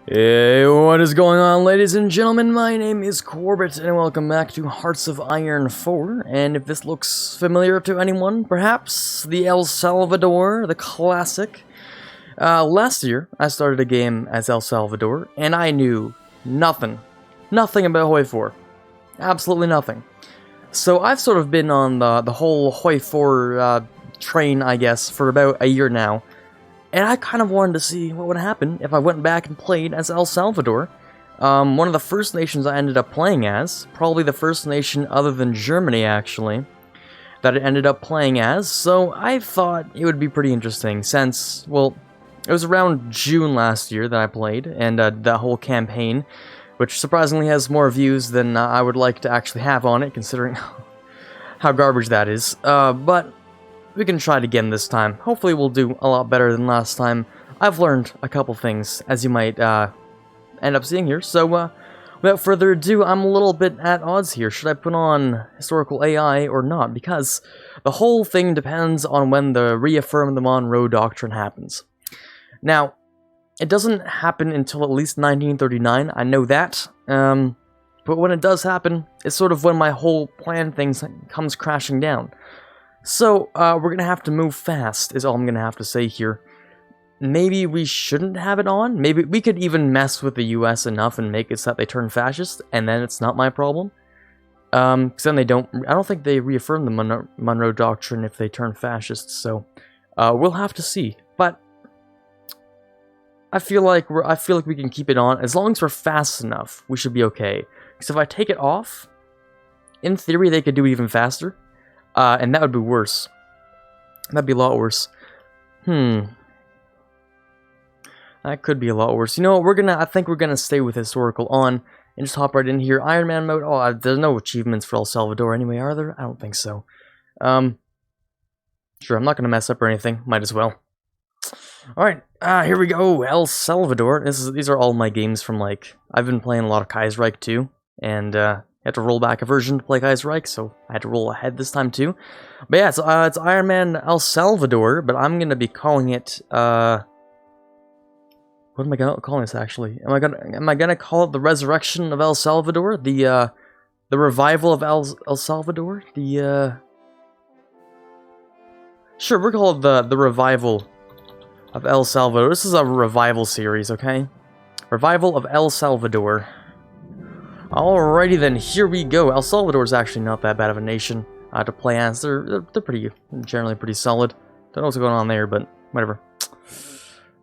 Hey, what is going on, ladies and gentlemen? My name is Quarbit, and welcome back to Hearts of Iron 4, and if this looks familiar to anyone, perhaps the El Salvador, the classic. Last year, I started a game as El Salvador, and I knew nothing about HOI4. Absolutely nothing. So I've sort of been on the whole HOI4 train, I guess, for about a year now. And I kind of wanted to see what would happen if I went back and played as El Salvador. One of the first nations I ended up playing as, probably the first nation other than Germany, actually, that it ended up playing as. So I thought it would be pretty interesting since, well, it was around June last year that I played, and that whole campaign, which surprisingly has more views than I would like to actually have on it, considering how garbage that is. But we can try it again this time. Hopefully we'll do a lot better than last time. I've learned a couple things, as you might end up seeing here. So, without further ado, I'm a little bit at odds here. Should I put on historical AI or not? Because the whole thing depends on when the reaffirm the Monroe Doctrine happens. Now, it doesn't happen until at least 1939, I know that. But when it does happen, it's sort of when my whole plan thing comes crashing down. So, we're gonna have to move fast, is all I'm gonna have to say here. Maybe we shouldn't have it on? Maybe we could even mess with the US enough and make it so that they turn fascist, and then it's not my problem. Because then I don't think they reaffirm the Monroe Doctrine if they turn fascist, so, we'll have to see. But I feel like we can keep it on. As long as we're fast enough, we should be okay. Because if I take it off, in theory they could do it even faster. And that would be worse. That'd be a lot worse. That could be a lot worse. You know what, I think we're gonna stay with historical on, and just hop right in here. Iron Man mode, oh, there's no achievements for El Salvador anyway, are there? I don't think so. Sure, I'm not gonna mess up or anything, might as well. Alright, here we go, El Salvador. These are all my games from, like, I've been playing a lot of Kaiserreich too, and, I had to roll back a version to play Kaiserreich, so I had to roll ahead this time too. But yeah, it's Iron Man El Salvador, but I'm gonna be calling it, what am I calling this actually? Am I gonna call it the Resurrection of El Salvador? The Revival of El Salvador? Sure, we're called the Revival of El Salvador. This is a revival series, okay? Revival of El Salvador. Alrighty then, here we go. El Salvador is actually not that bad of a nation to play as. They're generally pretty solid. Don't know what's going on there, but whatever.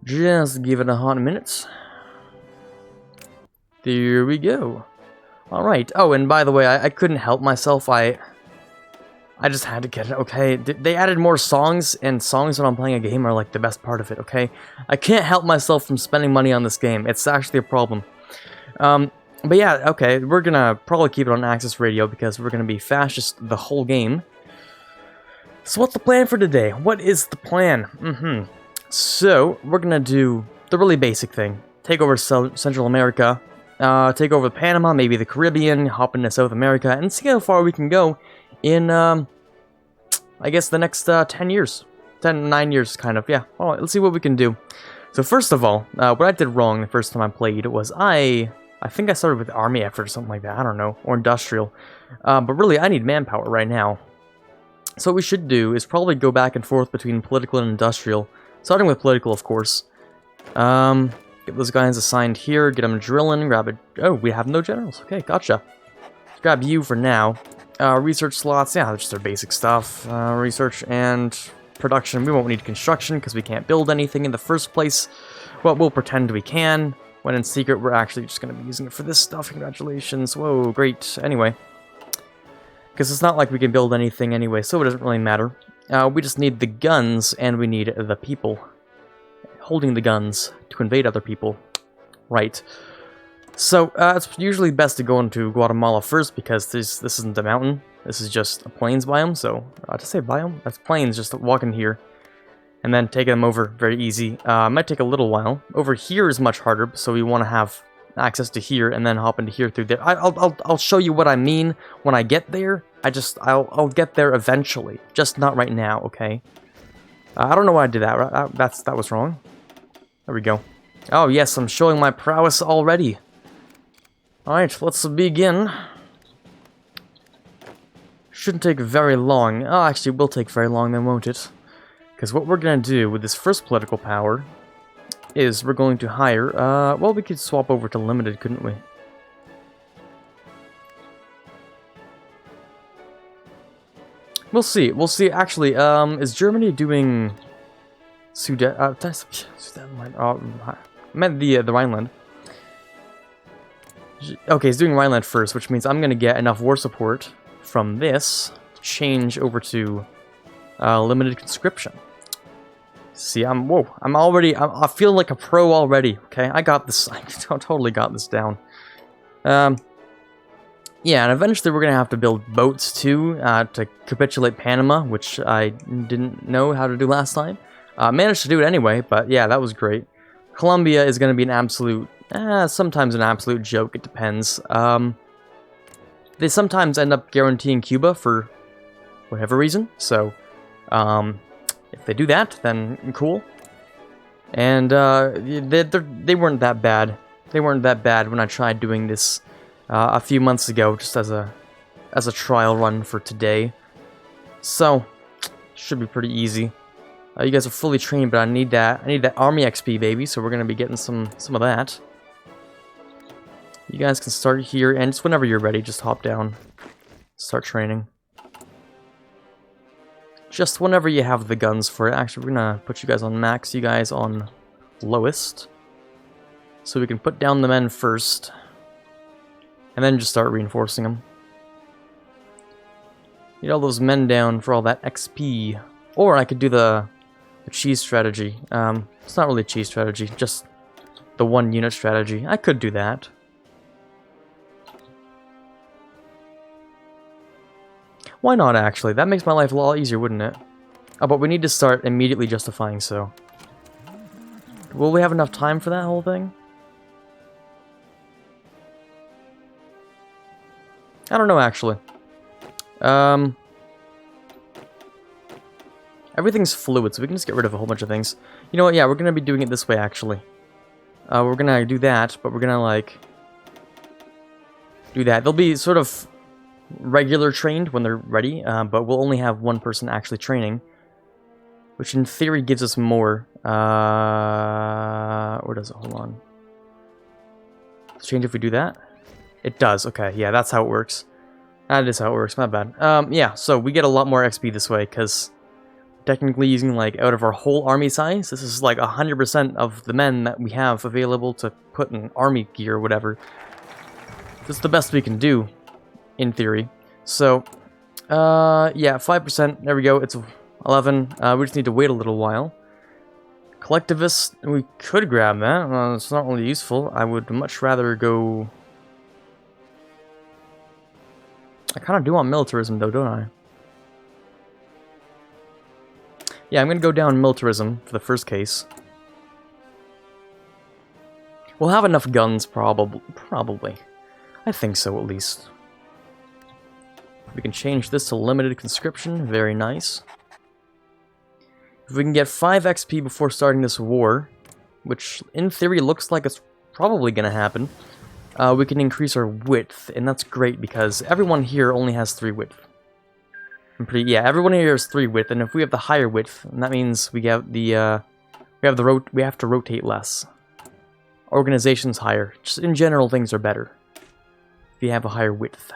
Just give it a hot minute. There we go. Alright. Oh, and by the way, I couldn't help myself. I just had to get it, okay? They added more songs, and songs when I'm playing a game are like the best part of it, okay? I can't help myself from spending money on this game. It's actually a problem. But yeah, okay, we're gonna probably keep it on Access Radio because we're gonna be fascist the whole game. So what's the plan for today? What is the plan? So, we're gonna do the really basic thing. Take over Central America, take over Panama, maybe the Caribbean, hop into South America, and see how far we can go in, I guess the next 10 years. 9 years, kind of, yeah. Alright, let's see what we can do. So first of all, what I did wrong the first time I played was I think I started with army effort or something like that, I don't know, or industrial. But really, I need manpower right now. So what we should do is probably go back and forth between political and industrial. Starting with political, of course. Get those guys assigned here, get them drilling, grab it. Oh, we have no generals. Okay, gotcha. Let's grab you for now. Research slots, yeah, just their basic stuff. Research and production, we won't need construction because we can't build anything in the first place. Well, we'll pretend we can. When in secret, we're actually just going to be using it for this stuff. Congratulations. Whoa, great. Anyway. Because it's not like we can build anything anyway, so it doesn't really matter. We just need the guns, and we need the people holding the guns to invade other people. Right. So, it's usually best to go into Guatemala first, because this isn't a mountain. This is just a plains biome, so... to say biome? That's plains, just walking here. And then taking them over, very easy. Might take a little while. Over here is much harder, so we want to have access to here, and then hop into here through there. I'll show you what I mean when I get there. I'll get there eventually, just not right now, okay? I don't know why I did that. That was wrong. There we go. Oh yes, I'm showing my prowess already. Alright, let's begin. Shouldn't take very long. Oh, actually, it will take very long then, won't it? Because what we're going to do with this first political power is we're going to hire... well, we could swap over to limited, couldn't we? We'll see. We'll see. Actually, is Germany doing Sudan? I meant the Rhineland. Okay, it's doing Rhineland first, which means I'm gonna get enough war support from this to change over to limited conscription. See, I'm already. I feel like a pro already. Okay, I got this. I totally got this down. Yeah, and eventually we're gonna have to build boats too to capitulate Panama, which I didn't know how to do last time. Managed to do it anyway, but yeah, that was great. Colombia is gonna be an absolute, sometimes an absolute joke. It depends. They sometimes end up guaranteeing Cuba for whatever reason. So, if they do that, then cool. And they weren't that bad. They weren't that bad when I tried doing this. A few months ago, just as a trial run for today. So, should be pretty easy. You guys are fully trained, but I need that army XP, baby. So we're gonna be getting some of that. You guys can start here, and just whenever you're ready, just hop down, start training. Just whenever you have the guns for it. Actually, we're gonna put you guys on max, you guys on lowest, so we can put down the men first. And then just start reinforcing them. Get all those men down for all that XP. Or I could do the cheese strategy. It's not really a cheese strategy, just the 1 unit strategy. I could do that. Why not, actually? That makes my life a lot easier, wouldn't it? Oh, but we need to start immediately justifying so. Will we have enough time for that whole thing? I don't know, actually. Everything's fluid, so we can just get rid of a whole bunch of things. You know what, yeah, we're gonna be doing it this way, actually. We're gonna do that, but we're gonna, like... do that. They'll be sort of regular trained when they're ready, but we'll only have one person actually training. Which in theory gives us more. Or does it? Hold on. Let's change if we do that. It does, okay, yeah, that's how it works. That is how it works, my bad. Yeah, so we get a lot more XP this way, because technically using, like, out of our whole army size, this is, like, 100% of the men that we have available to put in army gear or whatever. This is the best we can do, in theory. So, yeah, 5%, there we go, it's 11. We just need to wait a little while. Collectivists, we could grab that, it's not really useful. I would much rather go... I kind of do want militarism, though, don't I? Yeah, I'm going to go down militarism for the first case. We'll have enough guns, probably. I think so, at least. We can change this to limited conscription. Very nice. If we can get 5 XP before starting this war, which in theory looks like it's probably going to happen, we can increase our width, and that's great because everyone here only has 3 width. Yeah, everyone here has 3 width, and if we have the higher width, and that means we have the we have to rotate less. Organization's higher. Just in general, things are better if you have a higher width.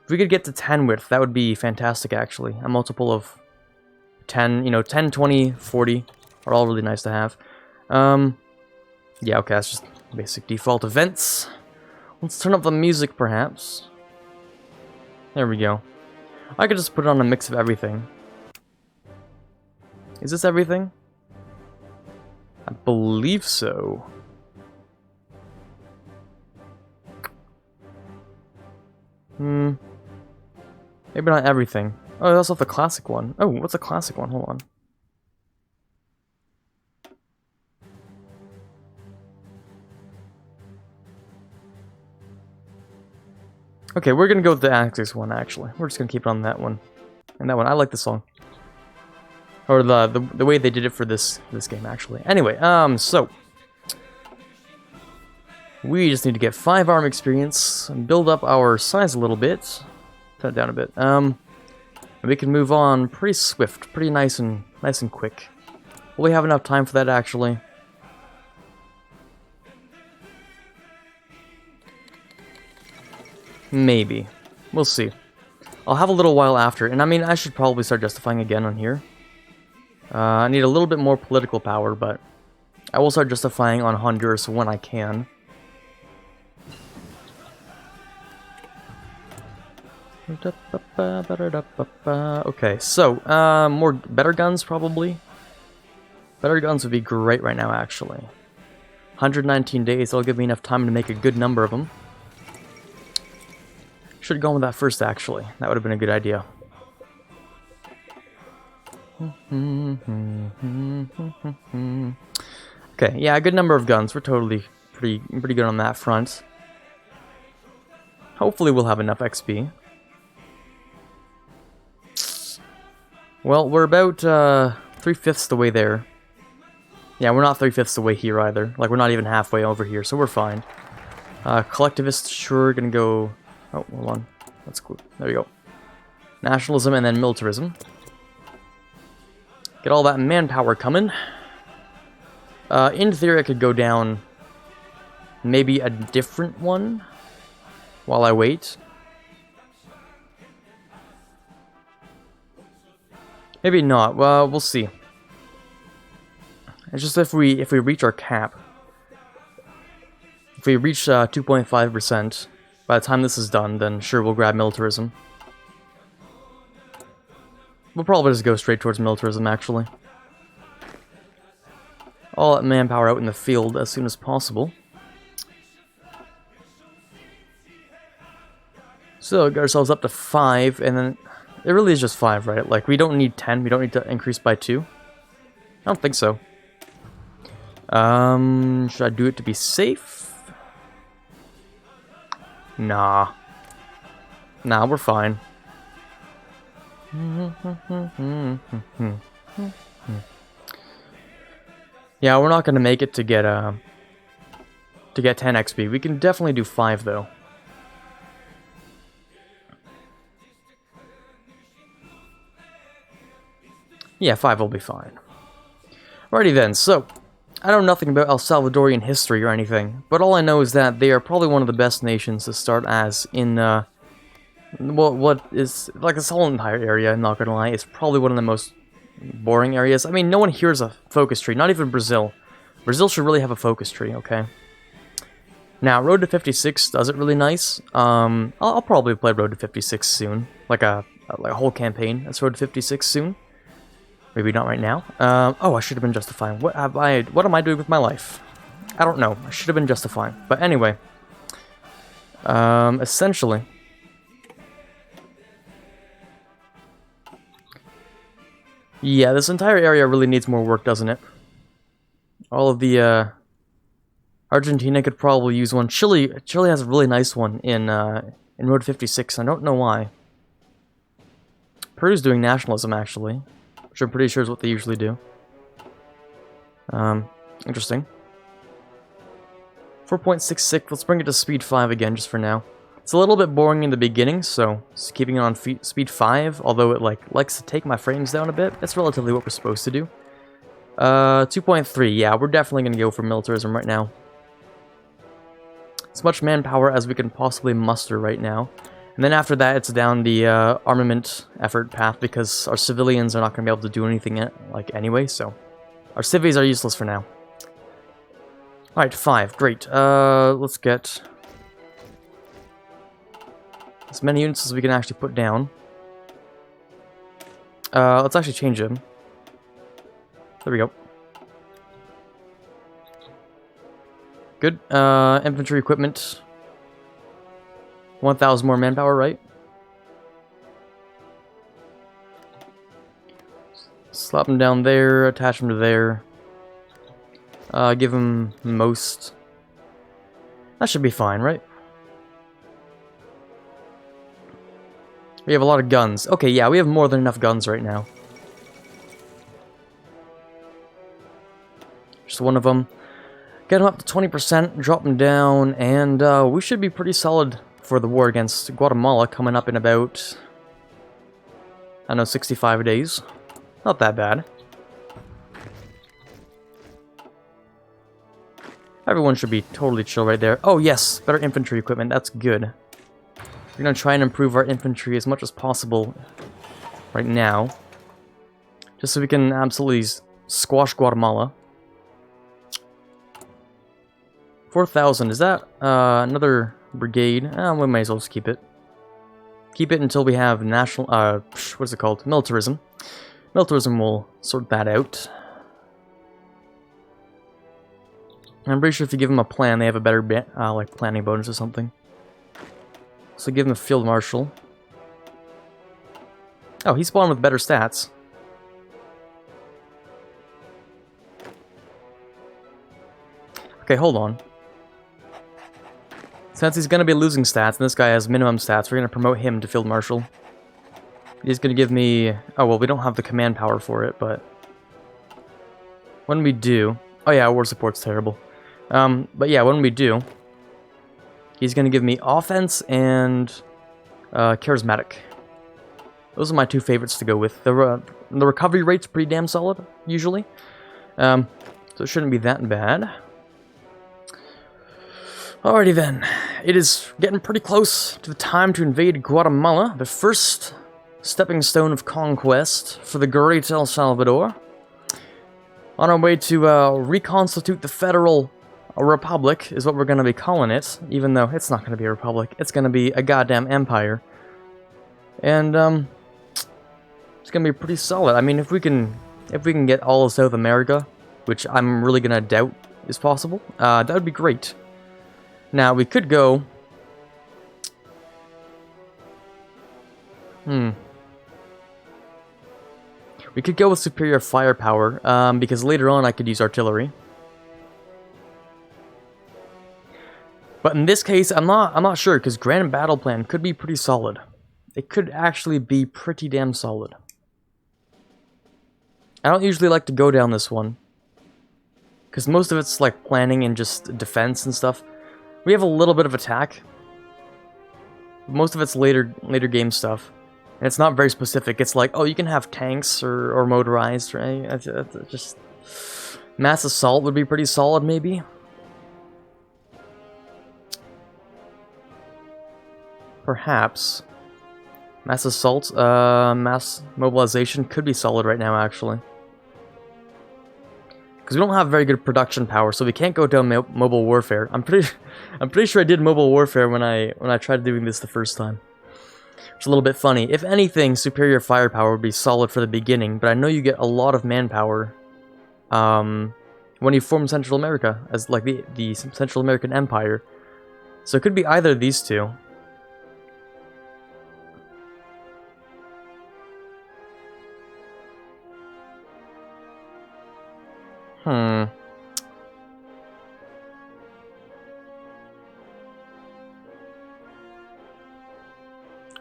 If we could get to 10 width, that would be fantastic, actually. A multiple of 10, you know, 10, 20, 40 are all really nice to have. Yeah, okay, that's just basic default events. Let's turn up the music, perhaps. There we go. I could just put it on a mix of everything. Is this everything? I believe so. Maybe not everything. Oh, that's not the classic one. Oh, what's the classic one? Hold on. Okay, we're gonna go with the Axis one, actually. We're just gonna keep it on that one. And that one, I like the song. Or the way they did it for this game, actually. Anyway, so we just need to get 5 arm experience and build up our size a little bit. Turn it down a bit. And we can move on pretty swift, pretty nice and quick. Will we have enough time for that, actually? Maybe. We'll see. I'll have a little while after, and I mean, I should probably start justifying again on here. I need a little bit more political power, but I will start justifying on Honduras when I can. Okay, so, better guns, probably. Better guns would be great right now, actually. 119 days, that'll give me enough time to make a good number of them. Should have gone with that first, actually. That would have been a good idea. Okay, yeah, a good number of guns. We're totally pretty good on that front. Hopefully we'll have enough XP. Well, we're about 3/5 the way there. Yeah, we're not 3/5 the way here either. Like, we're not even halfway over here, so we're fine. Collectivist, sure, gonna go... Oh, hold on. That's cool. There we go. Nationalism and then militarism. Get all that manpower coming. In theory, I could go down maybe a different one while I wait. Maybe not. Well, we'll see. It's just if we reach our cap. If we reach 2.5%, by the time this is done, then sure, we'll grab militarism. We'll probably just go straight towards militarism, actually. All that manpower out in the field as soon as possible. So, get ourselves up to 5, and then... It really is just 5, right? Like, we don't need 10, we don't need to increase by 2. I don't think so. Should I do it to be safe? Nah. Nah, we're fine. Yeah, we're not gonna make it to get 10 XP. We can definitely do 5 though. Yeah, 5 will be fine. Alrighty then, so I know nothing about El Salvadorian history or anything, but all I know is that they are probably one of the best nations to start as in, what is, like, this whole entire area, I'm not gonna lie, it's probably one of the most boring areas. I mean, no one here has a focus tree, not even Brazil. Brazil should really have a focus tree, okay? Now, Road to 56 does it really nice. I'll probably play Road to 56 soon, like a whole campaign that's Road to 56 soon. Maybe not right now. Oh, I should have been justifying. What am I doing with my life? I don't know. I should have been justifying. But anyway. Essentially. Yeah, this entire area really needs more work, doesn't it? All of the, Argentina could probably use one. Chile has a really nice one in Road 56. I don't know why. Peru's doing nationalism, actually. Which I'm pretty sure is what they usually do. Interesting. 4.66, let's bring it to speed 5 again, just for now. It's a little bit boring in the beginning, so just keeping it on speed 5, although it likes to take my frames down a bit. That's relatively what we're supposed to do. 2.3, yeah, we're definitely going to go for militarism right now. As much manpower as we can possibly muster right now. And then after that, it's down the armament effort path, because our civilians are not going to be able to do anything anyway, so our civvies are useless for now. Alright, 5, great. Let's get as many units as we can actually put down. Let's actually change them. There we go. Good. Infantry equipment. 1,000 more manpower, right? Slap them down there, attach them to there. Give them most. That should be fine, right? We have a lot of guns. Okay, yeah, we have more than enough guns right now. next one of them. Get them up to 20%, drop them down, and we should be pretty solid for the war against Guatemala coming up in about, I don't know, 65 days. Not that bad. Everyone should be totally chill right there. Oh yes, better infantry equipment, that's good. We're gonna try and improve our infantry as much as possible right now. Just so we can absolutely squash Guatemala. 4,000, is that another brigade? We might as well just keep it. Keep it until we have national, what is it called? Militarism. Militarism will sort that out. I'm pretty sure if you give them a plan, they have a better like planning bonus or something. So give him a field marshal. Oh, he spawned with better stats. Okay, hold on. Since he's going to be losing stats, and this guy has minimum stats, we're going to promote him to field marshal. He's going to give me... Oh, well, we don't have the command power for it, but... When we do... Oh yeah, war support's terrible. But yeah, when we do... He's going to give me offense and... charismatic. Those are my two favorites to go with. The recovery rate's pretty damn solid, usually. So it shouldn't be that bad. Alrighty then. It is getting pretty close to the time to invade Guatemala. The first stepping stone of conquest for the great El Salvador. On our way to reconstitute the federal republic is what we're going to be calling it. Even though it's not going to be a republic. It's going to be a goddamn empire. And it's going to be pretty solid. I mean, if we can get all of South America, which I'm really going to doubt is possible, that would be great. Now, we could go... We could go with superior firepower, because later on I could use artillery. But in this case, I'm not sure, because Grand Battle Plan could be pretty solid. It could actually be pretty damn solid. I don't usually like to go down this one, because most of it's like planning and just defense and stuff. We have a little bit of attack. Most of it's later game stuff. And it's not very specific. It's like, oh, you can have tanks or motorized, right? Just mass assault would be pretty solid, maybe. Perhaps. Mass assault, mass mobilization could be solid right now, actually. Because we don't have very good production power, so we can't go down mobile warfare. I'm pretty sure I did mobile warfare when I tried doing this the first time. It's a little bit funny. If anything, superior firepower would be solid for the beginning, but I know you get a lot of manpower when you form Central America as like the Central American Empire. So it could be either of these two.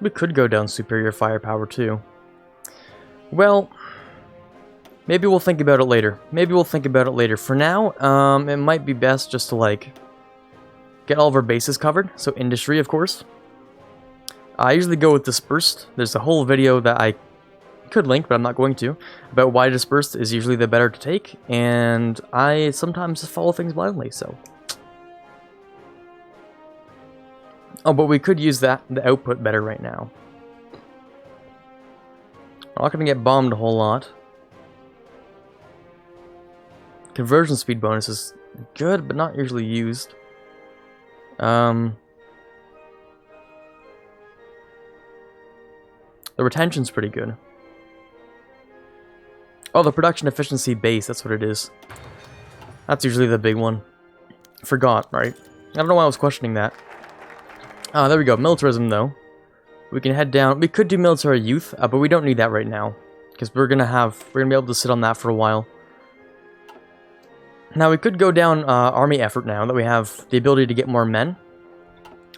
We could go down superior firepower too. Well, maybe we'll think about it later. For now, it might be best just to like get all of our bases covered. So industry, of course. I usually go with dispersed. There's a whole video that I could link, but I'm not going to, about why dispersed is usually the better to take, and I sometimes follow things blindly, so. Oh, but we could use the output better right now. We're not going to get bombed a whole lot. Conversion speed bonus is good, but not usually used. The retention's pretty good. Oh, the production efficiency base, that's what it is. That's usually the big one. Forgot, right? I don't know why I was questioning that. Ah, there we go. Militarism, though. We can head down. We could do military youth, but we don't need that right now. Because we're gonna be able to sit on that for a while. Now, we could go down army effort now that we have the ability to get more men.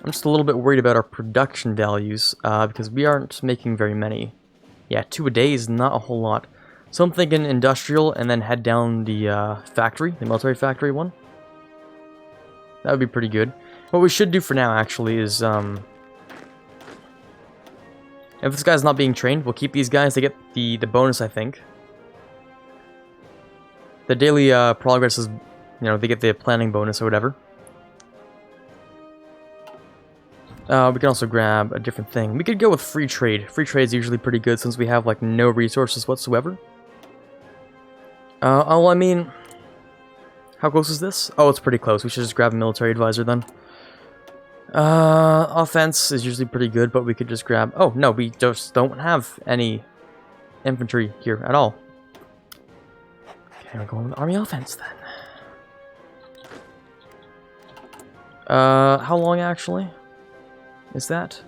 I'm just a little bit worried about our production values, because we aren't making very many. Yeah, 2 a day is not a whole lot. So I'm thinking industrial and then head down the factory, the military factory one. That would be pretty good. What we should do for now, actually, is, if this guy's not being trained, we'll keep these guys to get the bonus, I think. The daily progress is, you know, they get the planning bonus or whatever. We can also grab a different thing. We could go with free trade. Free trade is usually pretty good since we have, like, no resources whatsoever. Oh, I mean... How close is this? Oh, it's pretty close. We should just grab a military advisor then. Offense is usually pretty good, but we could just grab... Oh, no, we just don't have any infantry here at all. Okay, we're going with army offense then. How long actually is that?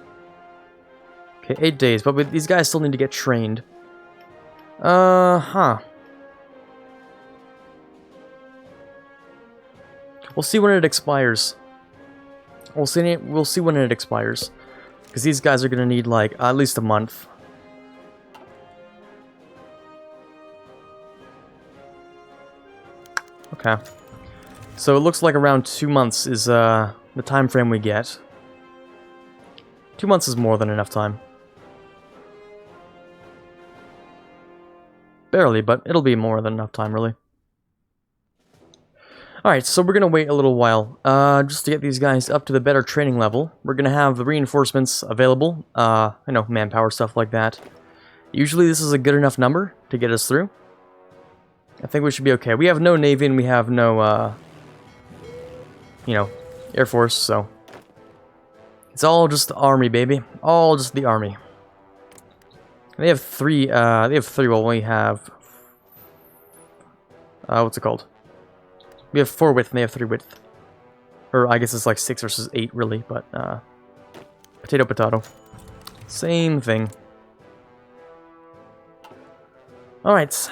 Okay, 8 days, but these guys still need to get trained. Huh. We'll see when it expires. We'll see when it expires. Because these guys are going to need, like, at least a month. Okay. So it looks like around 2 months is, the time frame we get. 2 months is more than enough time. Barely, but it'll be more than enough time, really. Alright, so we're going to wait a little while, just to get these guys up to the better training level. We're going to have the reinforcements available, you know, manpower, stuff like that. Usually this is a good enough number to get us through. I think we should be okay. We have no Navy and we have no, you know, Air Force, so... It's all just the Army, baby. All just the Army. They have three, well, we have... what's it called? We have 4 width and they have 3 width. Or I guess it's like 6 versus 8 really, but potato potato. Same thing. Alright.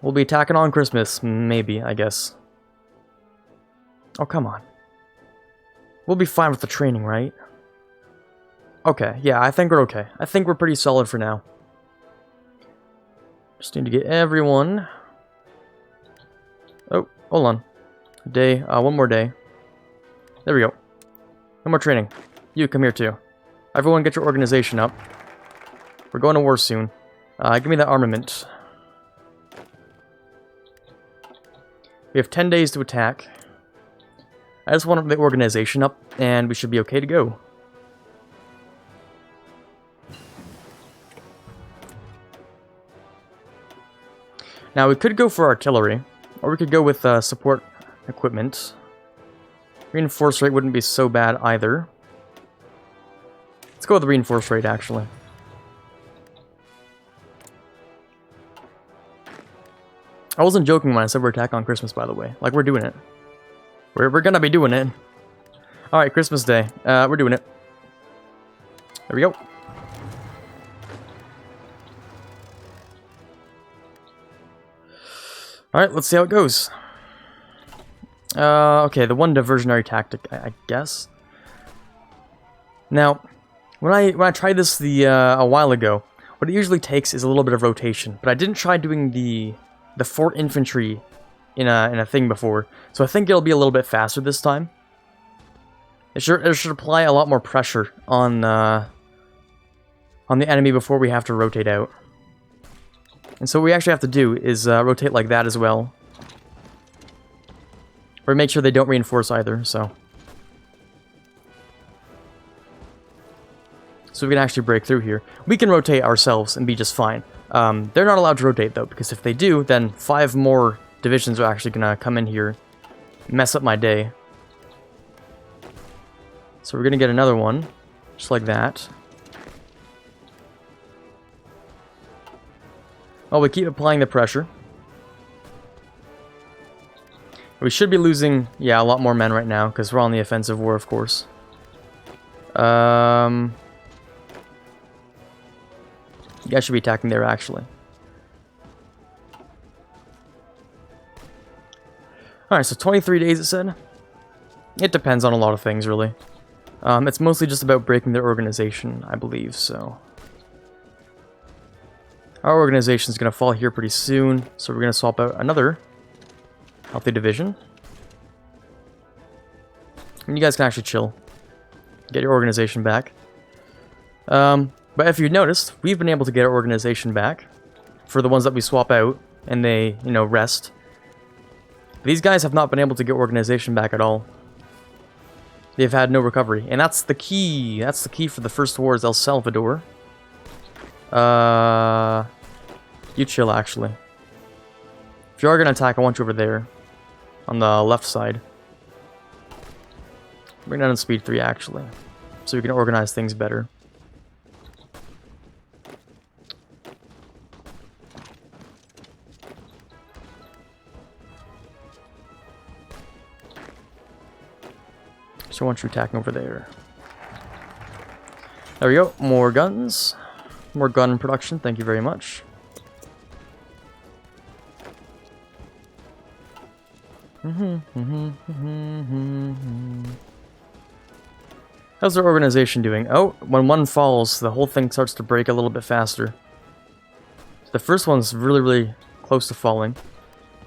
We'll be attacking on Christmas, maybe, I guess. Oh, come on. We'll be fine with the training, right? Okay, yeah, I think we're okay. I think we're pretty solid for now. Just need to get everyone... Oh, hold on. A day, one more day. There we go. No more training. You come here too. Everyone get your organization up. We're going to war soon. Give me that armament. We have 10 days to attack. I just want the organization up, and we should be okay to go. Now, we could go for artillery. Or we could go with support equipment. Reinforce rate wouldn't be so bad either. Let's go with the reinforce rate, actually. I wasn't joking when I said we're attacking on Christmas, by the way. Like, we're doing it. We're gonna be doing it. Alright, Christmas Day. We're doing it. There we go. Alright, let's see how it goes. Okay, the one diversionary tactic, I guess. Now, when I tried this a while ago, what it usually takes is a little bit of rotation. But I didn't try doing the fort infantry in a thing before, so I think it'll be a little bit faster this time. It should apply a lot more pressure on the enemy before we have to rotate out. And so what we actually have to do is rotate like that as well. Or make sure they don't reinforce either, so. So we can actually break through here. We can rotate ourselves and be just fine. They're not allowed to rotate though, because if they do, then 5 more divisions are actually gonna come in here, mess up my day. So we're gonna get another one, just like that. Well, we keep applying the pressure. We should be losing, yeah, a lot more men right now, because we're on the offensive war, of course. You guys should be attacking there, actually. Alright, so 23 days, it said. It depends on a lot of things, really. It's mostly just about breaking their organization, I believe, so... Our organization is going to fall here pretty soon, so we're going to swap out another healthy division. And you guys can actually chill. Get your organization back. But if you've noticed, we've been able to get our organization back for the ones that we swap out and they, you know, rest. These guys have not been able to get organization back at all. They've had no recovery. And that's the key. That's the key for the first war is El Salvador. You chill, actually. If you are going to attack, I want you over there. On the left side. Bring down to speed 3, actually. So we can organize things better. So I want you attacking over there. There we go. More guns. More gun production. Thank you very much. How's their organization doing? Oh, when one falls, the whole thing starts to break a little bit faster. The first one's really, really close to falling.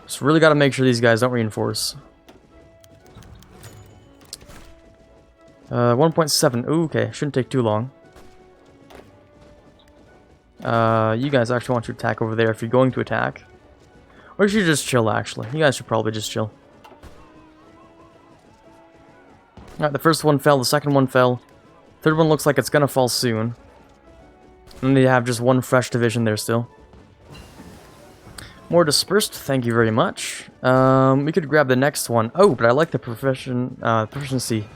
So really got to make sure these guys don't reinforce. 1.7. Ooh, okay. Shouldn't take too long. You guys actually want to attack over there if you're going to attack. Or you should just chill, actually. You guys should probably just chill. Alright, the first one fell, the second one fell. Third one looks like it's gonna fall soon. And they have just one fresh division there still. More dispersed, thank you very much. We could grab the next one. Oh, but I like the proficiency.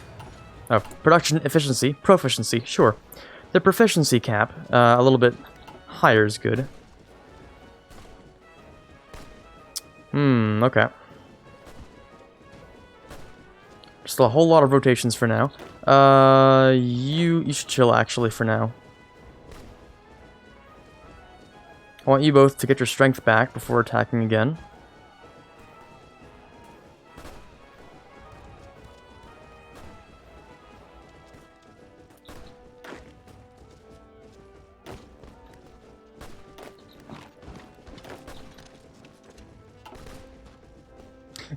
Oh, production efficiency. Proficiency, sure. The proficiency cap, a little bit higher is good. Okay. Just a whole lot of rotations for now. You should chill, actually, for now. I want you both to get your strength back before attacking again.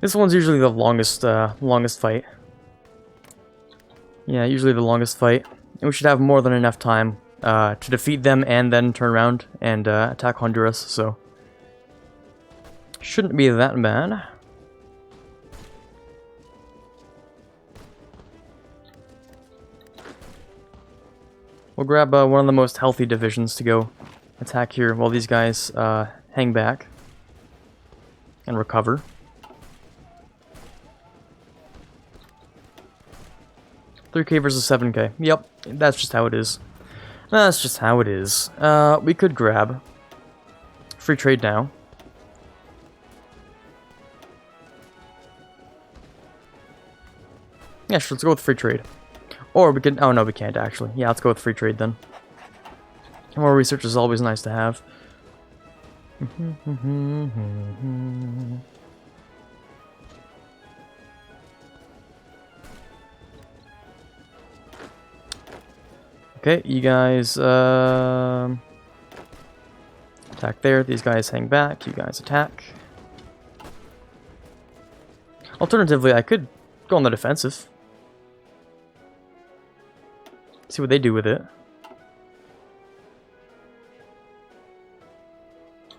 This one's usually the longest fight. Yeah, usually the longest fight. And we should have more than enough time to defeat them and then turn around and attack Honduras, so... shouldn't be that bad. We'll grab one of the most healthy divisions to go attack here while these guys hang back and recover. $3K versus $7K. Yep, that's just how it is. That's just how it is. We could grab free trade now. Yeah, sure, let's go with free trade. Or we can... oh, no, we can't, actually. Yeah, let's go with free trade, then. More research is always nice to have. Okay, you guys attack there. These guys hang back. You guys attack. Alternatively, I could go on the defensive. See what they do with it.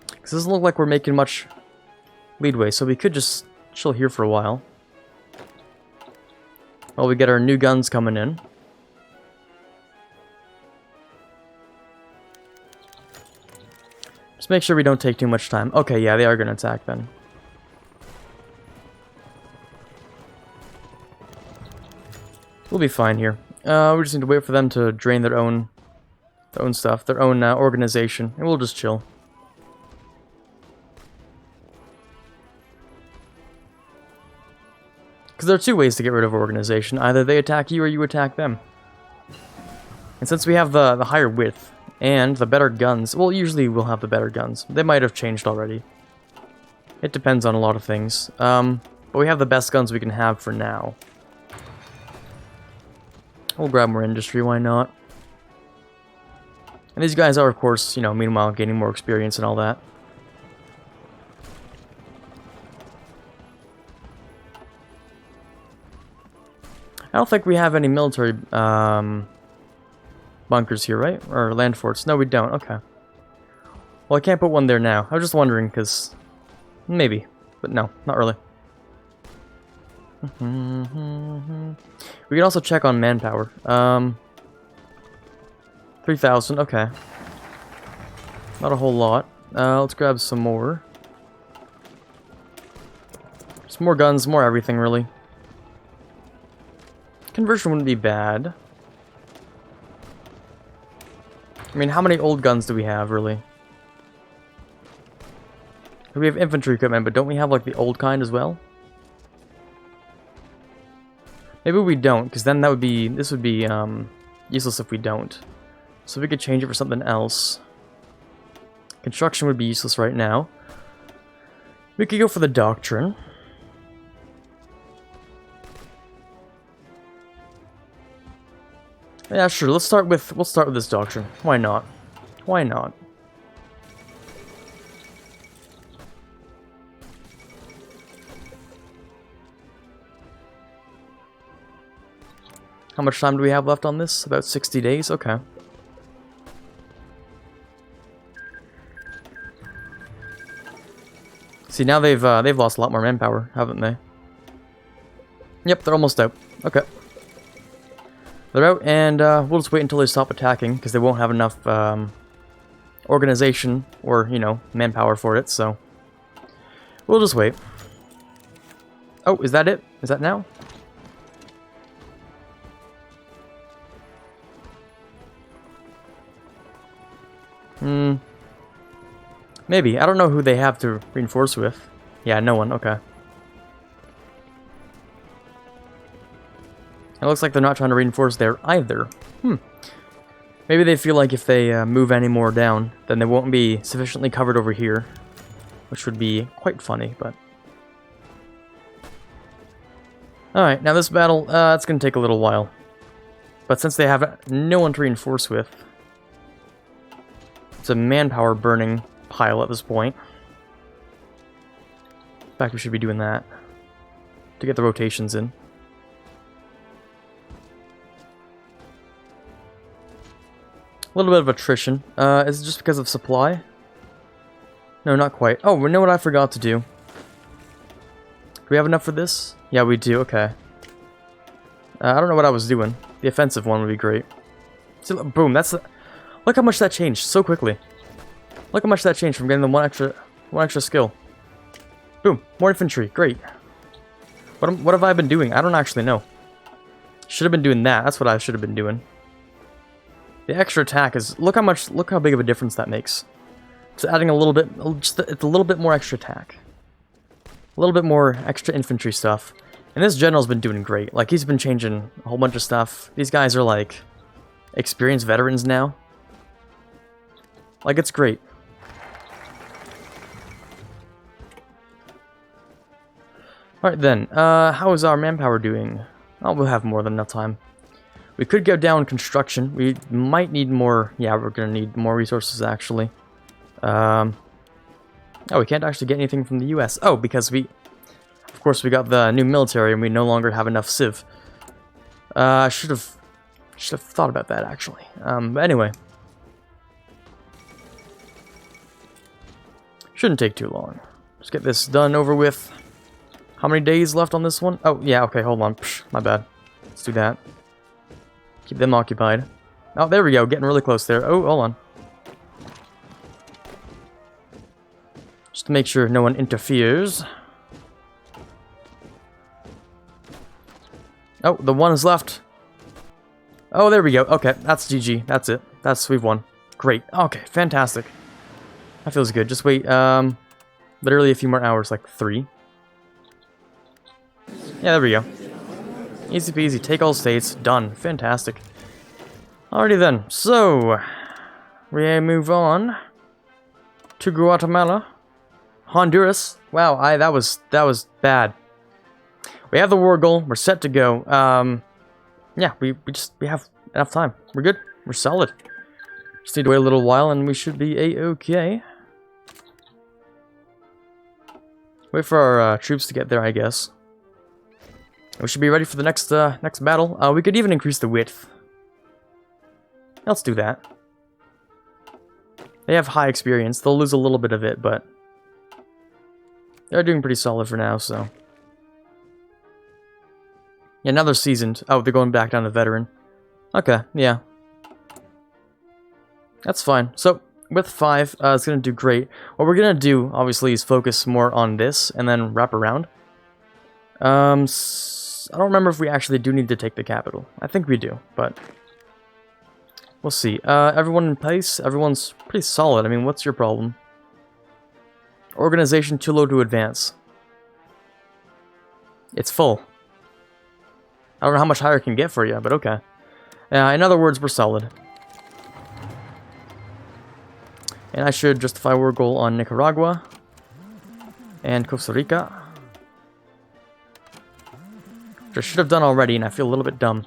Because it doesn't look like we're making much leadway, so we could just chill here for a while. While we get our new guns coming in. Just make sure we don't take too much time. Okay, yeah, they are going to attack then. We'll be fine here. We just need to wait for them to drain their own stuff, their own organization, and we'll just chill. Because there are two ways to get rid of organization. Either they attack you or you attack them. And since we have the higher width and the better guns, well, usually we'll have the better guns. They might have changed already. It depends on a lot of things. But we have the best guns we can have for now. We'll grab more industry, why not? And these guys are, of course, you know, meanwhile, gaining more experience and all that. I don't think we have any military bunkers here, right? Or land forts. No, we don't. Okay. Well, I can't put one there now. I was just wondering, because... maybe. But no, not really. We can also check on manpower. 3,000, okay. Not a whole lot. Let's grab some more. Just more guns, more everything, really. Conversion wouldn't be bad. I mean, how many old guns do we have, really? We have infantry equipment, but don't we have, like, the old kind as well? Maybe we don't, because then that would be... this would be, useless if we don't. So we could change it for something else. Construction would be useless right now. We could go for the doctrine. Yeah, sure. We'll start with this doctrine. Why not? Why not? How much time do we have left on this? About 60 days? Okay. See, now they've lost a lot more manpower, haven't they? Yep, they're almost out. Okay. They're out, and we'll just wait until they stop attacking, because they won't have enough organization or, you know, manpower for it, so we'll just wait. Oh, is that it? Is that now? Maybe. I don't know who they have to reinforce with. Yeah, no one. Okay. It looks like they're not trying to reinforce there either. Maybe they feel like if they move any more down, then they won't be sufficiently covered over here. Which would be quite funny, but... alright, now this battle, it's going to take a little while. But since they have no one to reinforce with, it's a manpower burning pile at this point. In fact, we should be doing that to get the rotations in. A little bit of attrition. Is it just because of supply? No, not quite. Oh, we know what I forgot to do. Do we have enough for this? Yeah, we do. Okay. I don't know what I was doing. The offensive one would be great. See, boom, that's the... look how much that changed so quickly. Look how much that changed from getting the one extra skill. Boom, more infantry, great. What have I been doing? I don't actually know. Should have been doing that. That's what I should have been doing. The extra attack is look how big of a difference that makes. It's adding a little bit, it's a little bit more extra attack, a little bit more extra infantry stuff. And this general's been doing great. Like, he's been changing a whole bunch of stuff. These guys are like experienced veterans now. Like, it's great. Alright then, how is our manpower doing? Oh, we'll have more than enough time. We could go down construction. We might need more, yeah, we're gonna need more resources actually. Oh, we can't actually get anything from the US. Oh, because of course we got the new military and we no longer have enough civ. Should have thought about that actually. But anyway. Shouldn't take too long. Let's get this done over with. How many days left on this one? Oh, yeah, okay, hold on. Psh, my bad. Let's do that. Keep them occupied. Oh, there we go. Getting really close there. Oh, hold on. Just to make sure no one interferes. Oh, the one is left. Oh, there we go. Okay, that's GG. That's it. We've won. Great. Okay, fantastic. That feels good. Just wait, literally a few more hours, like 3. Yeah, there we go. Easy peasy. Take all states. Done. Fantastic. Alrighty then. So, we move on to Guatemala. Honduras. Wow, that was bad. We have the war goal. We're set to go. Yeah, we have enough time. We're good. We're solid. Just need to wait a little while and we should be a-okay. Wait for our troops to get there, I guess. We should be ready for the next battle. We could even increase the width. Let's do that. They have high experience. They'll lose a little bit of it, but they're doing pretty solid for now, so. Yeah, now they're seasoned. Oh, they're going back down to veteran. Okay, yeah. That's fine. So, with 5, it's going to do great. What we're going to do, obviously, is focus more on this and then wrap around. I don't remember if we actually do need to take the capital. I think we do, but we'll see. Everyone in place? Everyone's pretty solid. I mean, what's your problem? Organization too low to advance. It's full. I don't know how much higher it can get for you, but okay. In other words, we're solid. And I should justify war goal on Nicaragua and Costa Rica. Which I should have done already, and I feel a little bit dumb.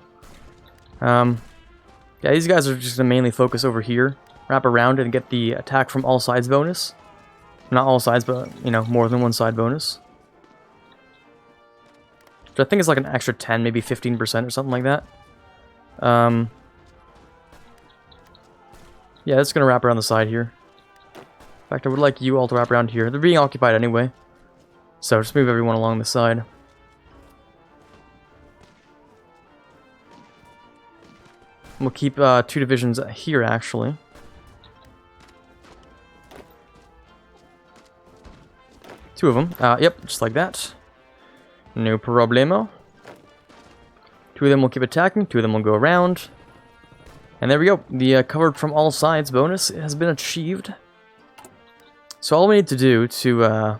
Yeah, these guys are just going to mainly focus over here, wrap around, and get the attack from all sides bonus. Not all sides, but, you know, more than one side bonus. Which I think is like an extra 10, maybe 15% or something like that. Yeah, it's going to wrap around the side here. In fact, I would like you all to wrap around here. They're being occupied anyway. So just move everyone along the side. We'll keep 2 divisions here, actually. Two of them. Yep, just like that. No problemo. 2 of them will keep attacking. 2 of them will go around. And there we go. The covered from all sides bonus has been achieved. So all we need to do to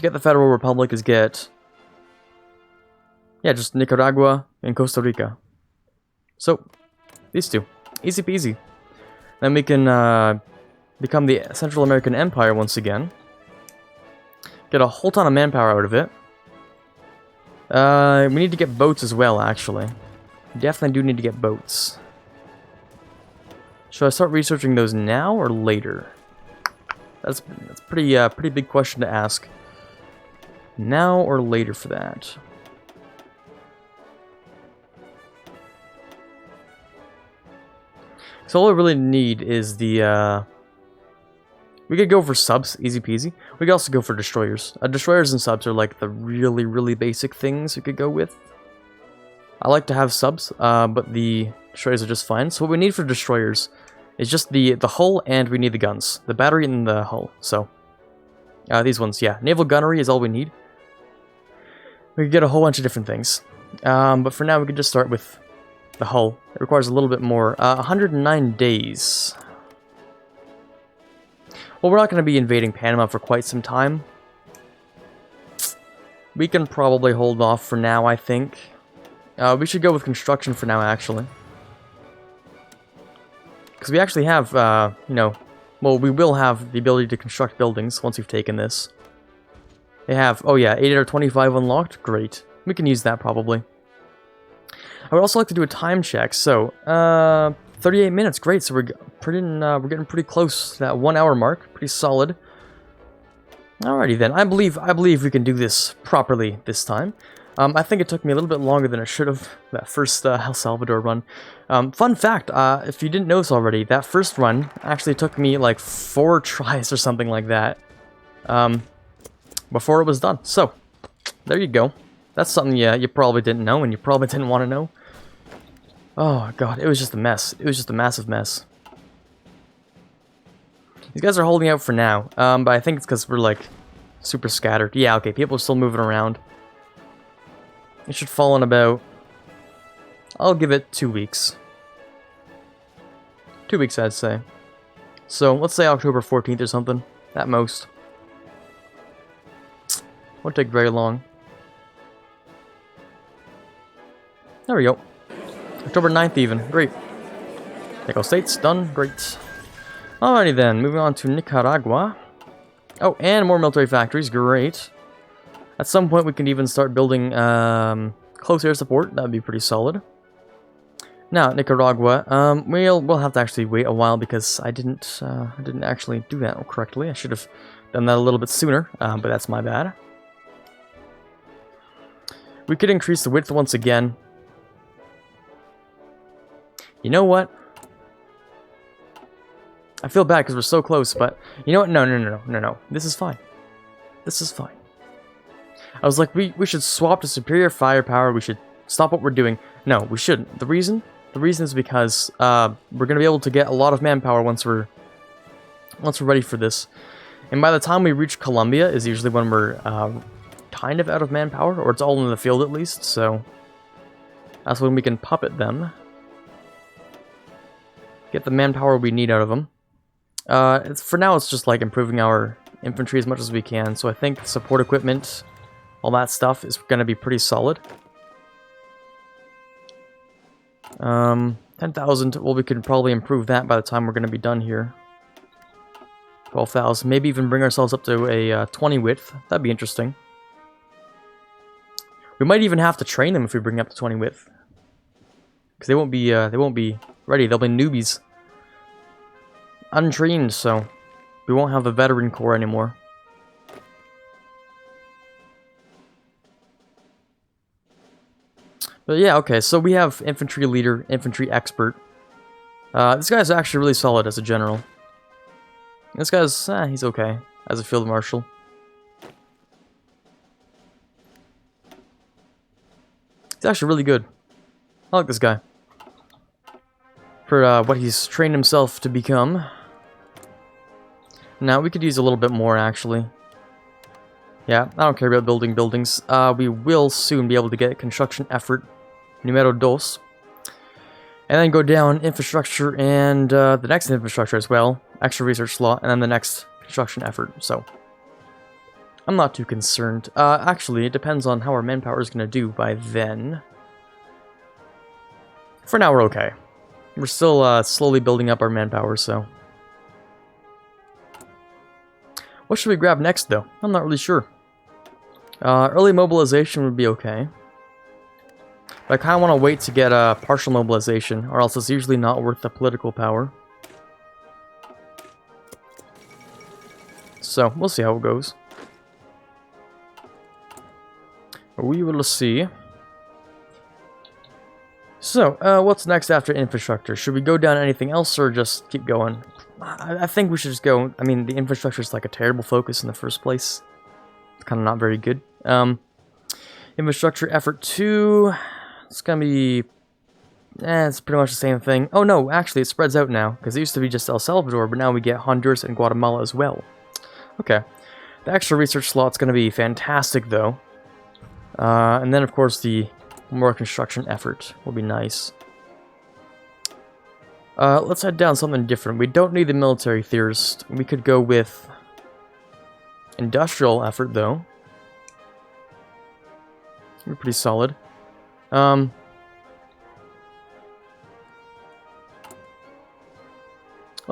get the Federal Republic is get... yeah, just Nicaragua and Costa Rica. So, these 2. Easy peasy. Then we can become the Central American Empire once again. Get a whole ton of manpower out of it. We need to get boats as well, actually. Definitely do need to get boats. Should I start researching those now or later? That's pretty big question to ask. Now or later for that? So all we really need is the, we could go for subs, easy peasy. We could also go for destroyers. Destroyers and subs are like the really, really basic things we could go with. I like to have subs, but the destroyers are just fine. So what we need for destroyers is just the hull, and we need the guns. The battery and the hull, so. These ones, yeah. Naval gunnery is all we need. We could get a whole bunch of different things. But for now, we could just start with the hull. It requires a little bit more. 109 days. Well, we're not going to be invading Panama for quite some time. We can probably hold off for now, I think. We should go with construction for now, actually. Because we actually have, you know... well, we will have the ability to construct buildings once we've taken this. They have... oh yeah, 8 out of 25 unlocked? Great. We can use that, probably. I would also like to do a time check, so... 38 minutes, great, so we're getting pretty close to that 1 hour mark. Pretty solid. Alrighty then, I believe we can do this properly this time. I think it took me a little bit longer than it should have, that first El Salvador run. Fun fact, if you didn't notice already, that first run actually took me like 4 tries or something like that before it was done. So, there you go. That's something you probably didn't know, and you probably didn't want to know. Oh god, it was just a mess. It was just a massive mess. These guys are holding out for now, but I think it's because we're like super scattered. Yeah, okay, people are still moving around. It should fall in about... I'll give it 2 weeks. 2 weeks, I'd say. So, let's say October 14th or something, at most. Won't take very long. There we go. October 9th even, great. Nickel States, done, great. Alrighty then, moving on to Nicaragua. Oh, and more military factories, great. At some point we can even start building close air support, that'd be pretty solid. Now, Nicaragua, we'll have to actually wait a while because I didn't actually do that correctly. I should have done that a little bit sooner, but that's my bad. We could increase the width once again. You know what? I feel bad because we're so close, but you know what? No. This is fine. This is fine. I was like, we should swap to superior firepower. We should stop what we're doing. No, we shouldn't. The reason is because we're gonna be able to get a lot of manpower once we're ready for this. And by the time we reach Colombia is usually when we're kind of out of manpower, or it's all in the field at least. So that's when we can puppet them, get the manpower we need out of them. For now, it's just like improving our infantry as much as we can. So I think support equipment, all that stuff is going to be pretty solid. 10,000. Well, we could probably improve that by the time we're going to be done here. 12,000. Maybe even bring ourselves up to a 20 width. That'd be interesting. We might even have to train them if we bring up to 20 width, because they won't be ready. They'll be newbies, untrained, so we won't have the veteran corps anymore. But yeah, okay, so we have infantry leader, infantry expert. This guy's actually really solid as a general. This guy's, he's okay as a field marshal. He's actually really good. I like this guy for what he's trained himself to become. Now, we could use a little bit more, actually. Yeah, I don't care about building buildings. We will soon be able to get construction effort numero dos. And then go down infrastructure and the next infrastructure as well. Extra research slot, and then the next construction effort. So, I'm not too concerned. Actually, it depends on how our manpower is going to do by then. For now, we're okay. We're still slowly building up our manpower, so... What should we grab next, though? I'm not really sure. Early mobilization would be okay. But I kind of want to wait to get partial mobilization, or else it's usually not worth the political power. So, we'll see how it goes. We will see. So, what's next after infrastructure? Should we go down anything else, or just keep going? I think we should just go. I mean, the infrastructure is like a terrible focus in the first place. It's kind of not very good. Infrastructure effort 2. It's gonna be... it's pretty much the same thing. Oh no, actually it spreads out now, because it used to be just El Salvador, but now we get Honduras and Guatemala as well. Okay. The extra research slot's gonna be fantastic, though. And then, of course, the more construction effort will be nice. Let's head down something different. We don't need the military theorist. We could go with industrial effort, though. We're pretty solid. Let's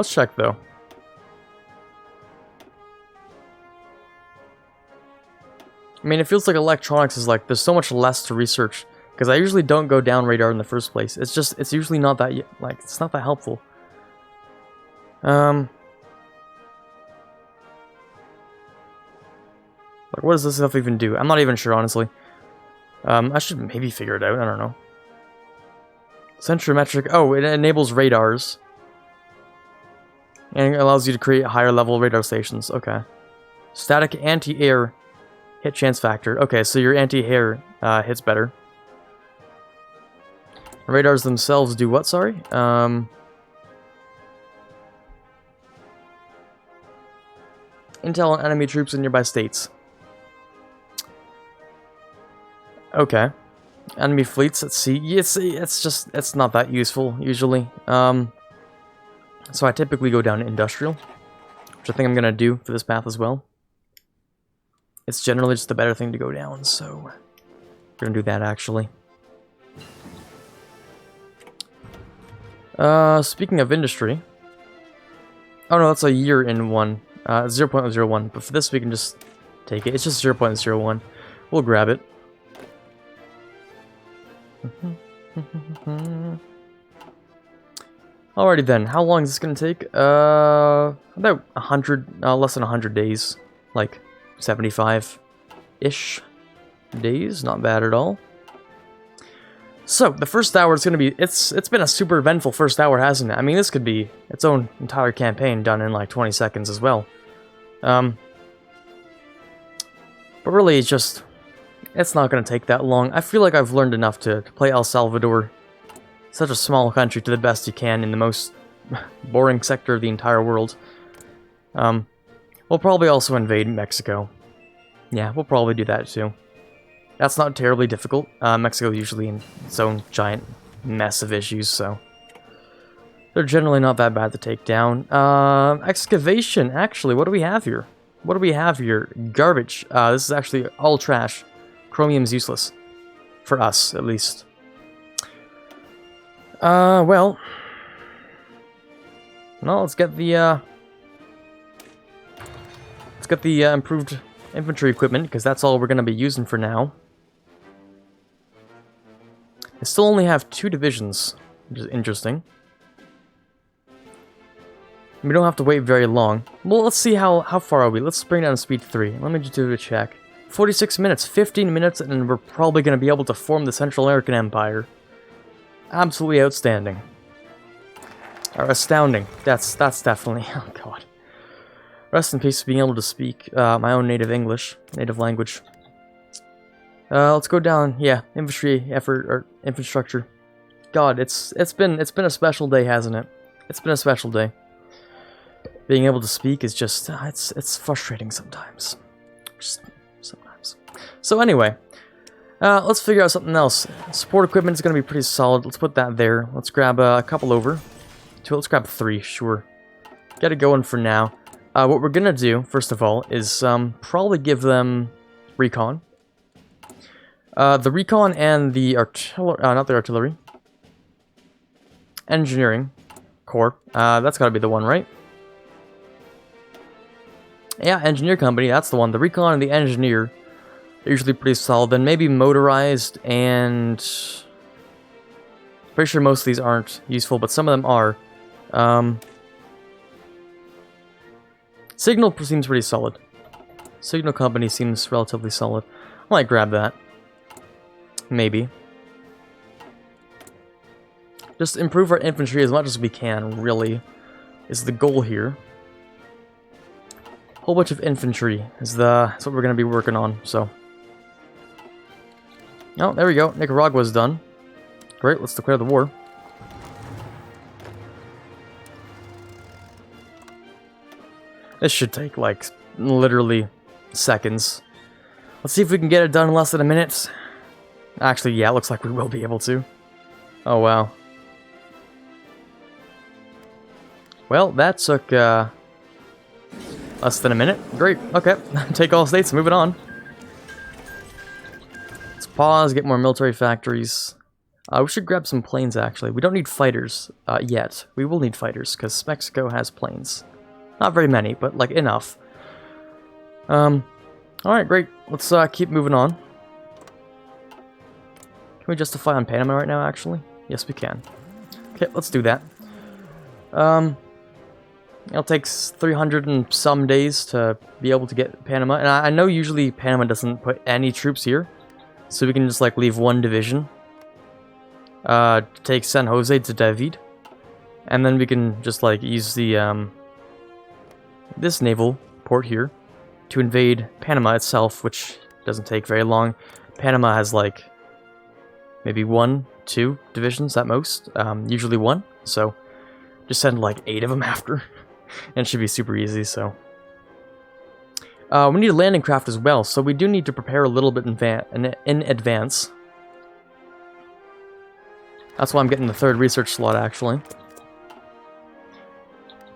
check, though. I mean, it feels like electronics is like, there's so much less to research. Because I usually don't go down radar in the first place. It's usually not that, like, it's not that helpful. Like, what does this stuff even do? I'm not even sure, honestly. I should maybe figure it out, I don't know. Centrometric, oh, it enables radars. And it allows you to create higher level radar stations, okay. Static anti-air hit chance factor. Okay, so your anti-air hits better. Radars themselves do what, sorry? Intel on enemy troops in nearby states. Okay. Enemy fleets at sea. It's not that useful, usually. So I typically go down to industrial, which I think I'm going to do for this path as well. It's generally just the better thing to go down, so we're going to do that, actually. Speaking of industry... Oh no, that's a year in one. 0.01, but for this we can just take it. It's just 0.01. We'll grab it. Alrighty then, how long is this gonna take? About 100, less than 100 days. Like, 75-ish days, not bad at all. So, the first hour is gonna be, it's been a super eventful first hour, hasn't it? I mean, this could be its own entire campaign done in like 20 seconds as well. But really, it's not gonna take that long. I feel like I've learned enough to play El Salvador. Such a small country to the best you can in the most boring sector of the entire world. We'll probably also invade Mexico. Yeah, we'll probably do that too. That's not terribly difficult. Mexico is usually in its own giant mess of issues, so they're generally not that bad to take down. Excavation, actually, what do we have here? What do we have here? Garbage. This is actually all trash. Chromium's useless. For us, at least. Well, let's get the improved infantry equipment, because that's all we're going to be using for now. I still only have 2 divisions, which is interesting. We don't have to wait very long. Well, let's see how far are we. Let's bring down speed 3. Let me just do a check. 46 minutes, 15 minutes, and we're probably going to be able to form the Central American Empire. Absolutely outstanding. Or astounding. That's definitely... Oh, God. Rest in peace being able to speak my own native language. Let's go down. Yeah, infantry effort or infrastructure. God, it's been a special day, hasn't it? It's been a special day. Being able to speak is just it's frustrating sometimes. Just sometimes. So anyway, let's figure out something else. Support equipment is going to be pretty solid. Let's put that there. Let's grab a couple over. 2. Let's grab 3. Sure. Get it going for now. What we're gonna do, first of all, is probably give them recon. The recon and the artillery, not the artillery. Engineering corps. That's gotta be the one, right? Yeah, engineer company, that's the one. The recon and the engineer are usually pretty solid. Then maybe motorized and... Pretty sure most of these aren't useful, but some of them are. Signal seems pretty solid. Signal company seems relatively solid. I might grab that. Maybe. Just improve our infantry as much as we can, really, is the goal here. Whole bunch of infantry is that's what we're going to be working on, so. Oh, there we go. Nicaragua's done. Great, let's declare the war. This should take, like, literally seconds. Let's see if we can get it done in less than a minute. Actually, yeah, it looks like we will be able to. Oh, wow. Well, that took, less than a minute. Great, okay. Take all states, moving on. Let's pause, get more military factories. We should grab some planes, actually. We don't need fighters, yet. We will need fighters, because Mexico has planes. Not very many, but, like, enough. Alright, great. Let's, keep moving on. Can we justify on Panama right now, actually? Yes, we can. Okay, let's do that. It'll take 300 and some days to be able to get Panama. And I know usually Panama doesn't put any troops here. So we can just, like, leave one division. Take San Jose to David. And then we can just, like, use the, this naval port here to invade Panama itself, which doesn't take very long. Panama has, like, maybe 1, 2 divisions at most. Usually 1. So just send, like, 8 of them after. And it should be super easy, so. We need a landing craft as well, so we do need to prepare a little bit in advance. That's why I'm getting the 3rd research slot, actually.